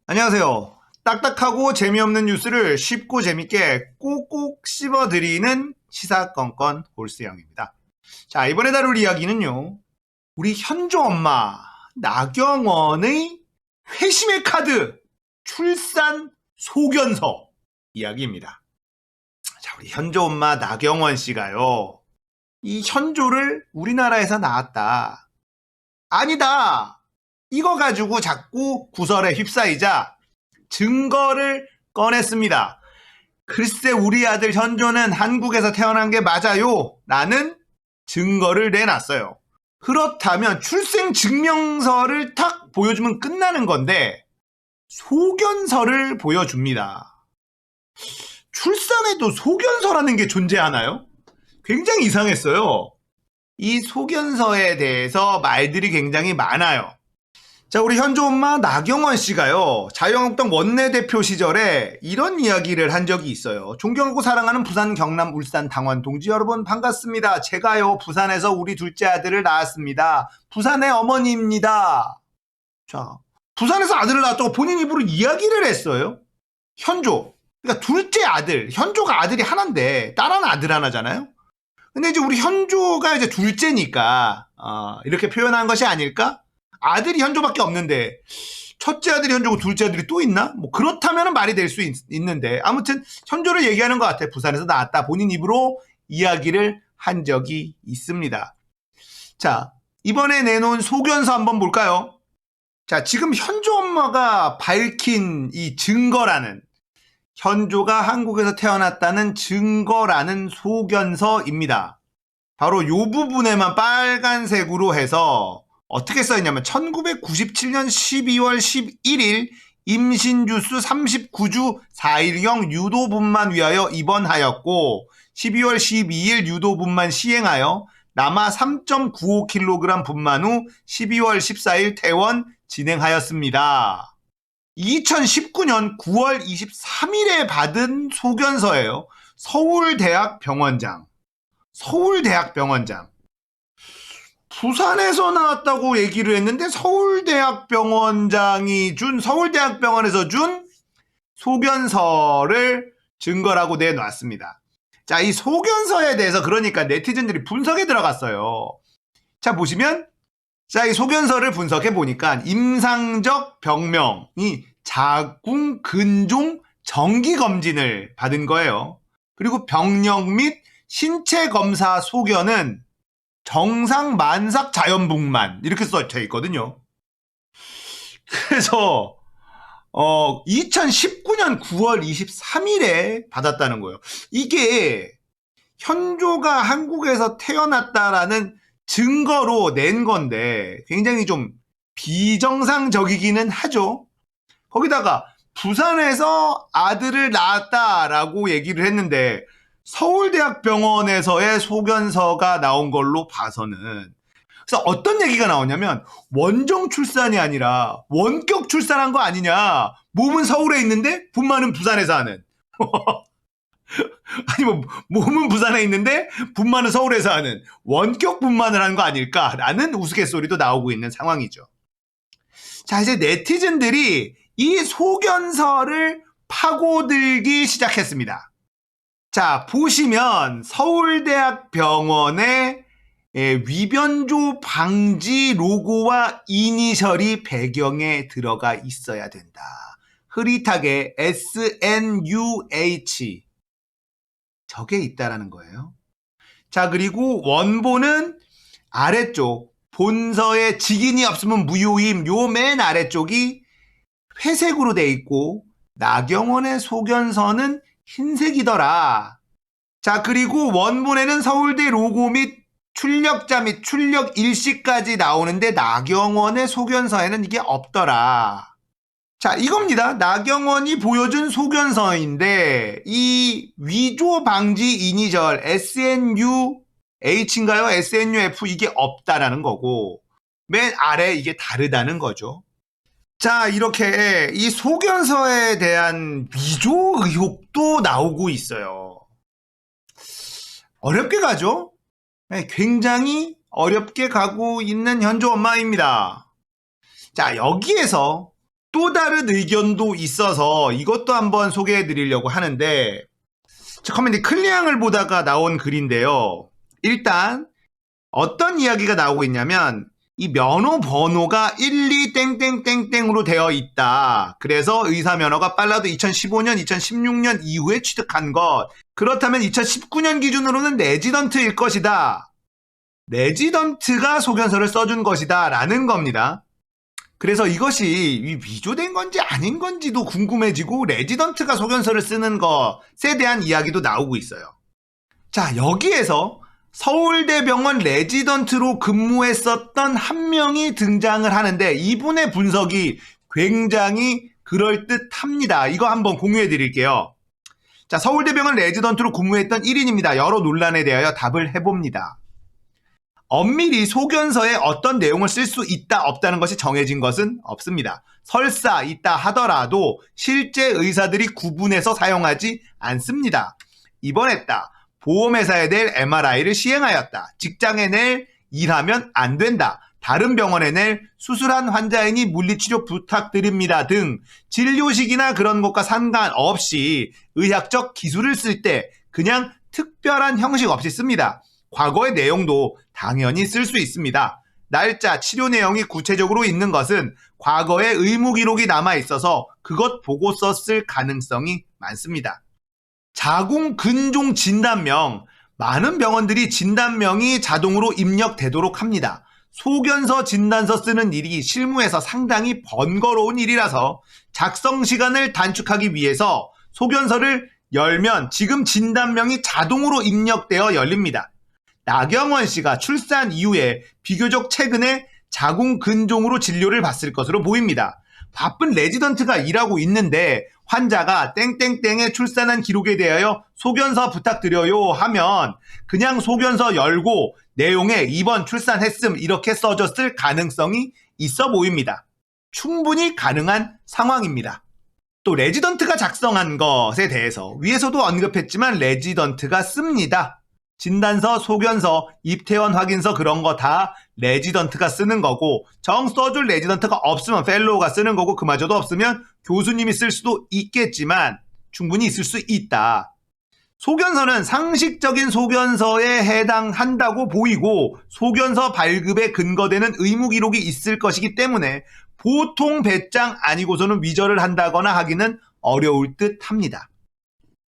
안녕하세요. 딱딱하고 재미없는 뉴스를 쉽고 재밌게 꼭꼭 씹어드리는 시사건건 홀스영입니다. 자, 이번에 다룰 이야기는요. 우리 현조 엄마 나경원의 회심의 카드 출산 소견서 이야기입니다. 자, 우리 현조 엄마 나경원 씨가요. 이 현조를 우리나라에서 낳았다. 아니다. 이거 가지고 자꾸 구설에 휩싸이자 증거를 꺼냈습니다. 글쎄 우리 아들 현조는 한국에서 태어난 게 맞아요. 라는 증거를 내놨어요. 그렇다면 출생증명서를 탁 보여주면 끝나는 건데 소견서를 보여줍니다. 출산에도 소견서라는 게 존재하나요? 굉장히 이상했어요. 이 소견서에 대해서 말들이 굉장히 많아요. 자, 우리 현조 엄마 나경원 씨가요, 자유한국당 원내대표 시절에 이런 이야기를 한 적이 있어요. 존경하고 사랑하는 부산, 경남, 울산, 당원 동지 여러분 반갑습니다. 제가요, 부산에서 우리 둘째 아들을 낳았습니다. 부산의 어머니입니다. 자, 부산에서 아들을 낳았다고 본인 입으로 이야기를 했어요. 현조. 그러니까 둘째 아들, 현조가 아들이 하나인데, 딸은 아들 하나잖아요? 근데 이제 우리 현조가 이제 둘째니까, 이렇게 표현한 것이 아닐까? 아들이 현조밖에 없는데 첫째 아들이 현조고 둘째 아들이 또 있나? 뭐 그렇다면 말이 될 수 있는데 아무튼 현조를 얘기하는 것 같아. 부산에서 낳았다. 본인 입으로 이야기를 한 적이 있습니다. 자, 이번에 내놓은 소견서 한번 볼까요? 자, 지금 현조 엄마가 밝힌 이 증거라는 현조가 한국에서 태어났다는 증거라는 소견서입니다. 바로 이 부분에만 빨간색으로 해서 어떻게 써있냐면 1997년 12월 11일 임신주수 39주 4일경 유도분만 위하여 입원하였고 12월 12일 유도분만 시행하여 남아 3.95kg 분만 후 12월 14일 퇴원 진행하였습니다. 2019년 9월 23일에 받은 소견서예요. 서울대학병원장. 부산에서 나왔다고 얘기를 했는데 서울대학병원에서 준 소견서를 증거라고 내놨습니다. 자, 이 소견서에 대해서 그러니까 네티즌들이 분석에 들어갔어요. 자, 보시면 자, 이 소견서를 분석해 보니까 임상적 병명이 자궁 근종 정기 검진을 받은 거예요. 그리고 병력 및 신체 검사 소견은 정상 만삭 자연분만 이렇게 써져 있거든요. 그래서 2019년 9월 23일에 받았다는 거예요. 이게 현조가 한국에서 태어났다라는 증거로 낸 건데 굉장히 좀 비정상적이기는 하죠. 거기다가 부산에서 아들을 낳았다라고 얘기를 했는데 서울대학병원에서의 소견서가 나온 걸로 봐서는 그래서 어떤 얘기가 나오냐면 원정 출산이 아니라 원격 출산한 거 아니냐. 몸은 서울에 있는데 분만은 부산에서 하는. 아니 뭐 몸은 부산에 있는데 분만은 서울에서 하는 원격 분만을 한 거 아닐까라는 우스갯소리도 나오고 있는 상황이죠. 자, 이제 네티즌들이 이 소견서를 파고들기 시작했습니다. 자, 보시면 서울대학병원의 위변조 방지 로고와 이니셜이 배경에 들어가 있어야 된다. 흐릿하게 SNUH 저게 있다라는 거예요. 자, 그리고 원본은 아래쪽 본서에 직인이 없으면 무효임 요 맨 아래쪽이 회색으로 돼 있고 나경원의 소견서는 흰색이더라. 자, 그리고 원본에는 서울대 로고 및 출력자 및 출력 일시까지 나오는데 나경원의 소견서에는 이게 없더라. 자, 이겁니다. 나경원이 보여준 소견서인데 이 위조 방지 이니셜 SNUH인가요? SNUF 이게 없다라는 거고 맨 아래 이게 다르다는 거죠. 자, 이렇게 이 소견서에 대한 위조 의혹도 나오고 있어요. 어렵게 가죠? 네, 굉장히 어렵게 가고 있는 현조 엄마입니다. 자, 여기에서 또 다른 의견도 있어서 이것도 한번 소개해 드리려고 하는데, 커뮤니티 클리앙을 보다가 나온 글인데요. 일단 어떤 이야기가 나오고 있냐면 이 면허 번호가 12땡땡땡땡으로 되어 있다. 그래서 의사 면허가 빨라도 2015년, 2016년 이후에 취득한 것. 그렇다면 2019년 기준으로는 레지던트일 것이다. 레지던트가 소견서를 써준 것이다 라는 겁니다. 그래서 이것이 위조된 건지 아닌 건지도 궁금해지고 레지던트가 소견서를 쓰는 것에 대한 이야기도 나오고 있어요. 자, 여기에서 서울대병원 레지던트로 근무했었던 한 명이 등장을 하는데 이분의 분석이 굉장히 그럴듯합니다. 이거 한번 공유해 드릴게요. 자, 서울대병원 레지던트로 근무했던 1인입니다. 여러 논란에 대하여 답을 해봅니다. 엄밀히 소견서에 어떤 내용을 쓸 수 있다 없다는 것이 정해진 것은 없습니다. 설사 있다 하더라도 실제 의사들이 구분해서 사용하지 않습니다. 입원했다. 보험회사에 낼 MRI를 시행하였다. 직장에 낼 일하면 안 된다. 다른 병원에 낼 수술한 환자이니 물리치료 부탁드립니다 등 진료식이나 그런 것과 상관없이 의학적 기술을 쓸 때 그냥 특별한 형식 없이 씁니다. 과거의 내용도 당연히 쓸 수 있습니다. 날짜, 치료 내용이 구체적으로 있는 것은 과거의 의무 기록이 남아 있어서 그것 보고 썼을 가능성이 많습니다. 자궁 근종 진단명, 많은 병원들이 진단명이 자동으로 입력되도록 합니다. 소견서 진단서 쓰는 일이 실무에서 상당히 번거로운 일이라서 작성 시간을 단축하기 위해서 소견서를 열면 지금 진단명이 자동으로 입력되어 열립니다. 나경원 씨가 출산 이후에 비교적 최근에 자궁 근종으로 진료를 받을 것으로 보입니다. 바쁜 레지던트가 일하고 있는데 환자가 땡땡땡에 출산한 기록에 대하여 소견서 부탁드려요 하면 그냥 소견서 열고 내용에 입원 출산했음 이렇게 써줬을 가능성이 있어 보입니다. 충분히 가능한 상황입니다. 또 레지던트가 작성한 것에 대해서 위에서도 언급했지만 레지던트가 씁니다. 진단서, 소견서, 입퇴원 확인서 그런 거 다 레지던트가 쓰는 거고 정 써줄 레지던트가 없으면 펠로우가 쓰는 거고 그마저도 없으면 교수님이 쓸 수도 있겠지만 충분히 있을 수 있다. 소견서는 상식적인 소견서에 해당한다고 보이고 소견서 발급에 근거되는 의무 기록이 있을 것이기 때문에 보통 배짱 아니고서는 위조를 한다거나 하기는 어려울 듯 합니다.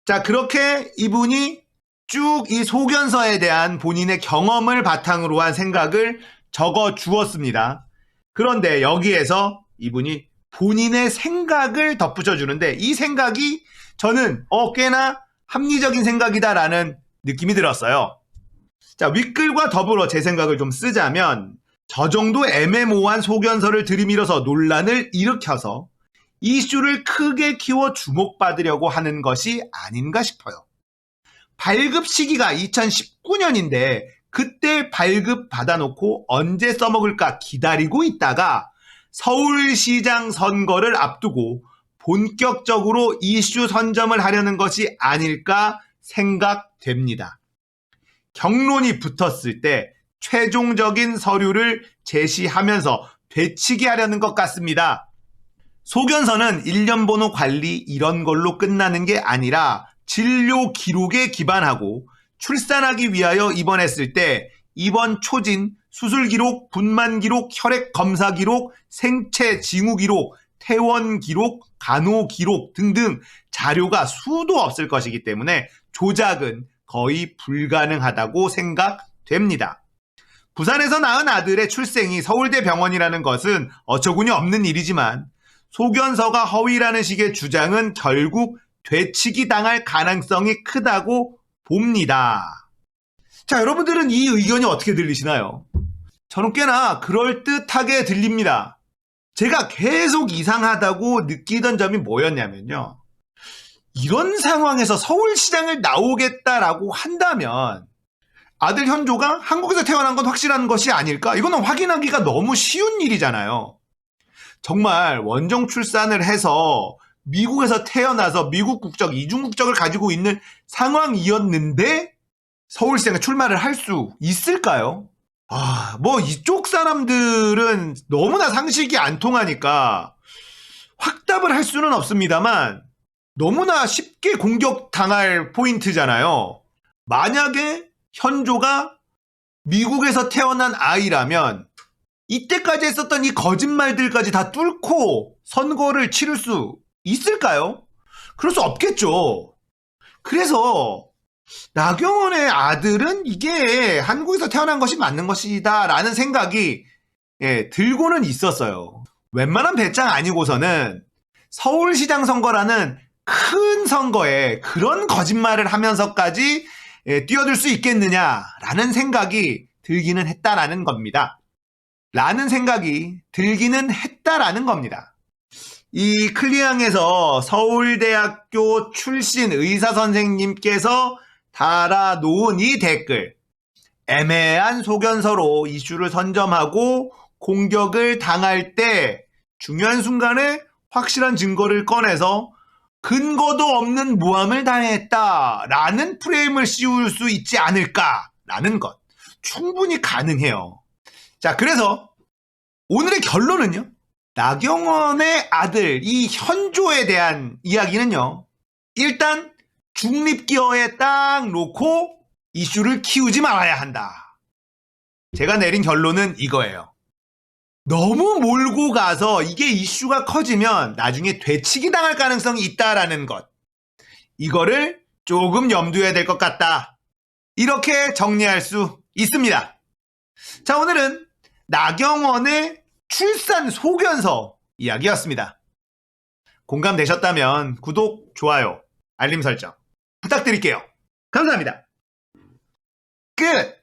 자, 그렇게 이분이 쭉 이 소견서에 대한 본인의 경험을 바탕으로 한 생각을 적어 주었습니다. 그런데 여기에서 이분이 본인의 생각을 덧붙여 주는데 이 생각이 저는 꽤나 합리적인 생각이다라는 느낌이 들었어요. 자, 윗글과 더불어 제 생각을 좀 쓰자면 저 정도 애매모호한 소견서를 들이밀어서 논란을 일으켜서 이슈를 크게 키워 주목받으려고 하는 것이 아닌가 싶어요. 발급 시기가 2019년인데 그때 발급 받아놓고 언제 써먹을까 기다리고 있다가 서울시장 선거를 앞두고 본격적으로 이슈 선점을 하려는 것이 아닐까 생각됩니다. 경론이 붙었을 때 최종적인 서류를 제시하면서 되치게 하려는 것 같습니다. 소견서는 일련번호 관리 이런 걸로 끝나는 게 아니라 진료 기록에 기반하고 출산하기 위하여 입원했을 때 입원 초진, 수술 기록, 분만 기록, 혈액 검사 기록, 생체 징후 기록, 퇴원 기록, 간호 기록 등등 자료가 수도 없을 것이기 때문에 조작은 거의 불가능하다고 생각됩니다. 부산에서 낳은 아들의 출생이 서울대 병원이라는 것은 어처구니 없는 일이지만 소견서가 허위라는 식의 주장은 결국 되치기 당할 가능성이 크다고 봅니다. 자, 여러분들은 이 의견이 어떻게 들리시나요? 저는 꽤나 그럴듯하게 들립니다. 제가 계속 이상하다고 느끼던 점이 뭐였냐면요. 이런 상황에서 서울시장을 나오겠다라고 한다면 아들 현조가 한국에서 태어난 건 확실한 것이 아닐까? 이거는 확인하기가 너무 쉬운 일이잖아요. 정말 원정 출산을 해서 미국에서 태어나서 미국 국적, 이중국적을 가지고 있는 상황이었는데 서울시장에 출마를 할 수 있을까요? 뭐 이쪽 사람들은 너무나 상식이 안 통하니까 확답을 할 수는 없습니다만 너무나 쉽게 공격당할 포인트잖아요. 만약에 현조가 미국에서 태어난 아이라면 이때까지 했었던 이 거짓말들까지 다 뚫고 선거를 치를 수 있을까요? 그럴 수 없겠죠. 그래서 나경원의 아들은 이게 한국에서 태어난 것이 맞는 것이다 라는 생각이 들고는 있었어요. 웬만한 배짱 아니고서는 서울시장 선거라는 큰 선거에 그런 거짓말을 하면서까지 뛰어들 수 있겠느냐라는 생각이 들기는 했다라는 겁니다. 이 클리앙에서 서울대학교 출신 의사 선생님께서 달아놓은 이 댓글, 애매한 소견서로 이슈를 선점하고 공격을 당할 때 중요한 순간에 확실한 증거를 꺼내서 근거도 없는 모함을 당했다라는 프레임을 씌울 수 있지 않을까라는 것 충분히 가능해요. 자, 그래서 오늘의 결론은요. 나경원의 아들 이 현조에 대한 이야기는요. 일단 중립기어에 딱 놓고 이슈를 키우지 말아야 한다. 제가 내린 결론은 이거예요. 너무 몰고 가서 이게 이슈가 커지면 나중에 되치기 당할 가능성이 있다라는 것. 이거를 조금 염두해야 될 것 같다. 이렇게 정리할 수 있습니다. 자, 오늘은 나경원의 출산 소견서 이야기였습니다. 공감되셨다면 구독, 좋아요, 알림 설정 부탁드릴게요. 감사합니다. 끝!